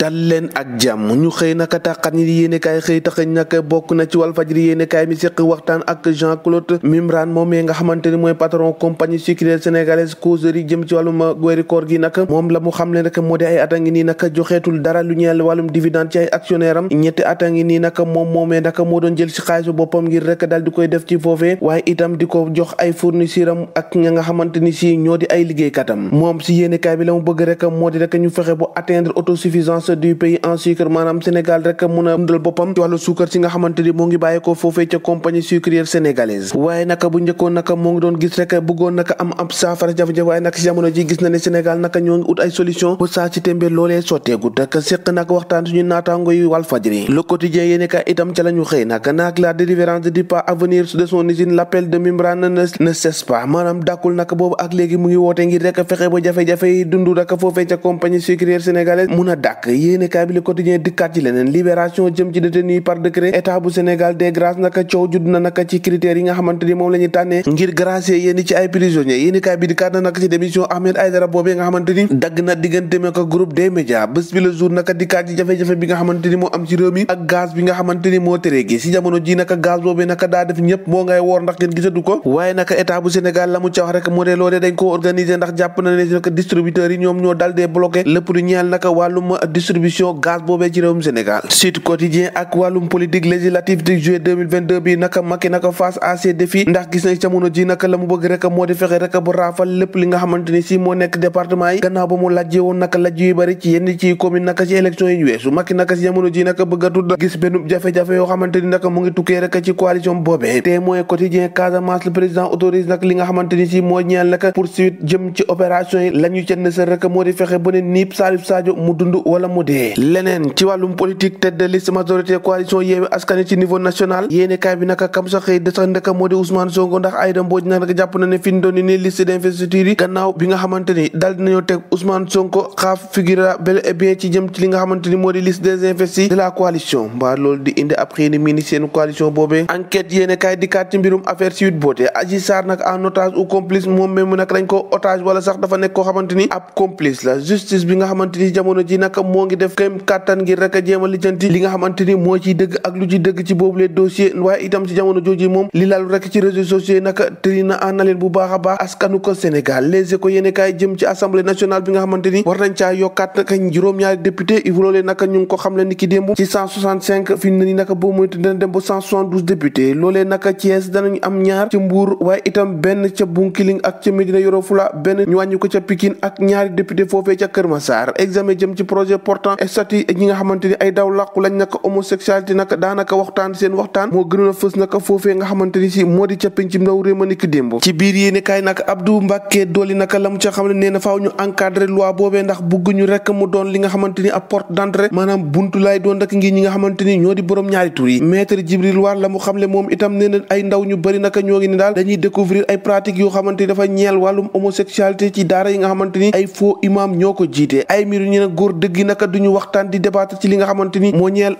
dal leen ak jàmm ñu xëy naka tàqat ñi di yéenekaay xëy taxañ nag bokk na ci Walfadjri yéenekaay mi séq waxtaan ak Jean-Claude Mimran moom nga xamante ni mooy patron compagnie sucrière sénégalaise causerie jëm ci wàllum weeru koor gi nag moom la mu xam le nag moo di ay at a ngi nii nag joxeetul dara lu ñeel wàllum dividende ci ay actionnaire am ñetti at a ngi nii nag moom moomee nag moo doon jël ci xaalisu boppam ngir rek daal di koy def ci foofee waaye itam di ko jox ay fournisseur am ak ña nga xamante ni si ñoo di ay liggéeykatam moom si yéenekaay bi la mu bëgg rek moo di rek ñu fexe bu atteindre autosuffisance du pays en sucre maanaam Sénégal rek mun a dundal boppam ci wàllu suukar si nga xamante ni moo ngi bàyyeekoo foofee ca compagnie sucrière sénégalaise waaye naka bu njëkkoon naka moo ngi doon gis rek bëggoon naka am ab saafara jafe-jafe waaye nag si jamono ji gis na ne Sénégal naka ñoo ngi ut ay solution ba saa ci tembe loolee sotteegut ak séq nag waxtaan suñu naataango yu Walfadjri le quotidien yéene ka itam ca la ñu xëy nag naag la délivrance du pas à venir de son usine l'appel de Mimran ne cesse pas maanaam dàkkul naka boobu ak léegi mu ngi woote ngir rek fexe ba jafe-jafe yi dund rek foofee ca compagnie sucrière sénégalaise mun a dàkk yéene kaay bi le quotidien dikkaat ci leneen libération jëm ci détenu par décret état bu Sénégal des grâces naka coow judd na naka ci critères yi nga xamante ni moom la ñuy tànnee ngir gracier yénn ci ay prisonniers yéene kaay bi dikkaat na naka ci démission Ahmed Aïdara boobee nga xamante ni dagg na diggante me ko groupe des médias bés bi le jour naka dikkaat ci jafe-jafe bi nga xamante ni moo am ci réew mi ak gaz bi nga xamante ni moo tere gi si jamono ji naka gaz boobee naka daa def ñëpp moo ngay woor ndax ngeen gisatu ko waaye naka état bu Sénégal la mu ca wax rek moo dee loolee dañ ko organiser ndax jàpp na ne naka distributeurs yi ñoom ñoo dal dee bloqué lépp lu ñeel naka wàllum distribution gaz boobee ci réewum Sénégal Sud Quotidien ak wàllum politique législative de juillet 2022 bi naka Macky naka face à ces défis ndax gis nañ jamono ji naka la mu bëgg rek moo di fexe rek bu raafal lépp li nga xamante ni si moo nekk département yi gannaaw ba mu lajjee woon naka lajj yu bari ci yenn ci commune naka ci élection yi ñu weesu Macky naka si jamono ji naka bëgg a tudd gis benn jafe-jafe yoo xamante ni naka mu ngi tukkee rek ci coalition boobee Témoin Quotidien Casamance le président autorise nag li nga xamante ni si moo ñeel naka poursuite jëm ci opération yi la ñu ca nësër rek moo di fexe ba ne niip Salif Sadio mu dund wala mu dee leneen ci wàllum politique tête de liste majorité coalition Yewwi Askan Wi ci niveau national yéene kaay bi naka kam sa xëy de sax ndeka moo di Ousmane Sonko ndax Aïda Mbodj nag rek jàpp na ne fi ñu doon ni liste d'investiture yi gannaaw bi nga xamante ni dal dinañoo teg Ousmane Sonko xaaf figura bel et bien ci jëm ci li nga xamante ni moo di liste des investis de la coalition mbaa loolu di indi ab xëy ni mii ni seen coalition boobee enquête yéene kaay dikkaat ci mbirum affaire Sweet Beauté Adji Sarr nag en otage ou complice moom même nag dañ ko otage wala sax dafa nekk koo xamante ni ab complice la justice bi nga xamante ni jamono ji nag moo ngi def kém kàttan ngir rek a jéem a lijjanti li nga xamante ni moo ciy dëgg ak lu ci dëgg ci boobu les dossiers waaye itam ci jamono jooju moom li lalu rek ci réseaux sociaux yi nag tëri na ànnaleen bu baax a baax askanu ko Sénégal Les Échos yéene kaay jëm ci assemblée nationale bi nga xamante ni war nañ caa yokkaat naka juróom-ñaari député i loolee naka ñu ngi ko xam le ni ki démb ci 165 fi mu ne ni naka boo moytu dana dem ba 172 député loolee naka Thiès danañ am ñaar ca Mbour waaye itam benn ca Bunkiling ak ca Médina Yoro Fula benn ñu wàññi ko ca Pikine ak ñaari député foofee ca Kër Massar examen jëm ci projet portant statut ñi nga xamante ni ay daw làqu lañ naka homosexualité naka daanaka waxtaan seen waxtaan moo gënoon a fës naka foofee nga xamante ni si moo di ca penc ndaw réew ma ni ki démb ci biir yéene kaay naka Abdou Mbacké Dolly naka la mu ca xam ne nee na faaw ñu encadrer loi boobee ndax bugguñu rek mu doon li nga xamante ni ab porte d'entrée maanaam buntu laay doon rek ngir ñi nga xamante ni ñoo di borom ñaari tur yi maître Djibril War la mu xamle moom itam nee na ay ndaw ñu bëri naka ñoo ngi ni daal dañuy découvrir ay pratiques yoo xamante ni dafa ñeel wàllum homosexualité ci daara yi nga xamante ni ay faux imam ñoo ko jiite ay mbiru ñu ne góor dëgg naka duñu waxtaan di débattre ci li nga xamante ni moo ñeel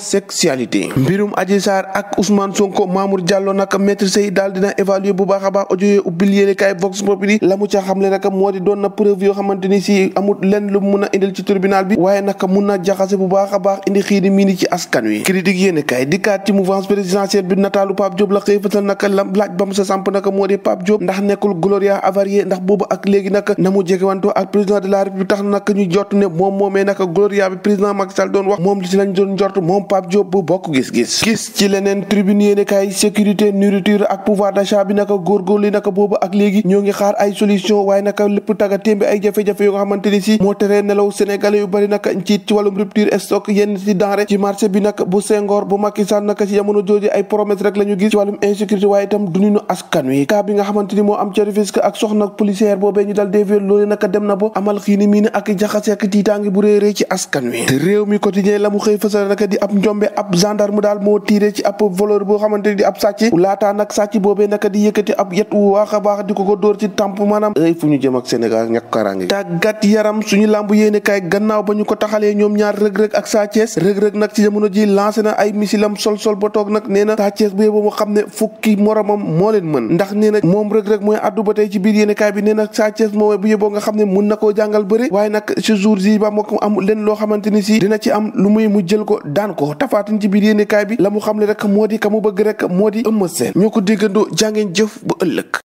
homosexualité mbirum Adji Sarr ak Ousmane Sonko Mamour Diallo naka maître Sey daal dina évaluer bu baax a baax audio yooyu ubbil yéene kaay Vox Populi la mu ca xamle naka moo di doon na preuve yoo xamante ni si amul lenn lu mun a indil ci tribunal bi waaye naka mun na jaxase bu baax a baax indi xiini mii ni ci askan wi critique yéene kaay dikkaat ci mouvance présidentielle bi nataalu Pape Diop la xëy fësal naka la laaj ba mu sa samp naka moo di Pape Diop ndax nekkul Gloria avarié ndax boobu ak léegi naka na mu jegewantoo ak président de la république tax naka ñu jot ne moom moomee naka Gloria bi président Macky Sall doon wax moom li ci lañ doon njort moom Pape Diop bu bokk gis-gis ci leneen tribune yéene kaay sécurité nourriture ak pouvoir d'achat bi naka góorgóorlu naka boobu ak léegi ñoo ngi xaar ay solution waaye naka lépp taga témbe ay jafe-jafe yoo nga xamante ni si moo teree nelaw sénégalais yu bari naka ci wàllum rupture stock yenn si denrée ci marché bi naka bu Senghor bu Macky Sall naka si jamono jooju ay promesse rek la ñu gis ci wàllum insécurité waaye itam duninu askan wi cas bi nga xamante ni moo am ca Rufisque ak soxna policière boobee ñu dal dévier loolu naka dem na ba amal xiini mii ne ak jaxase ak tiitaangi bu réeree ci askan wi réew mi quotidien la mu xëy fësal naka di ab njombe ab gendarme daal moo tiiree ci ab voleur boo xamante ni di ab sàcc laataa nag sàcc boobee naka di yëkkati ab yet wu waax a baax di ko dóor ci tamp maanaam ay fu ñu jëm ak Sénégal ñàkk kaaraange tàggat yaram suñu làmb yéene kaay gannaaw ba ñu ko taxalee ñoom ñaar rëg-rëg ak Sa Thiès rëg-rëg nag ci jamono ji lancé na ay misilam sol ba toog nag nee na Sa Thiès bu yeboo mu xam ne fukki moromam moo leen mën ndax nee na moom rëg-rëg mooy addu ba tey ci biir yéene kaay bi nee na Sa Thiès moom bu yeboo nga xam ne mun na koo jàngal bëri waaye nag ce jour ji ba moo ko am leen loo xamante ni si dina ci am lu muy mu jël ko daan ko Tapha Tine ci biir yéenekaay bi la mu xam le rek moo di ka mu bëgg rek moo di Eumeu Sène ñoo ko déggandoo jàngeen jëf bu ëllëg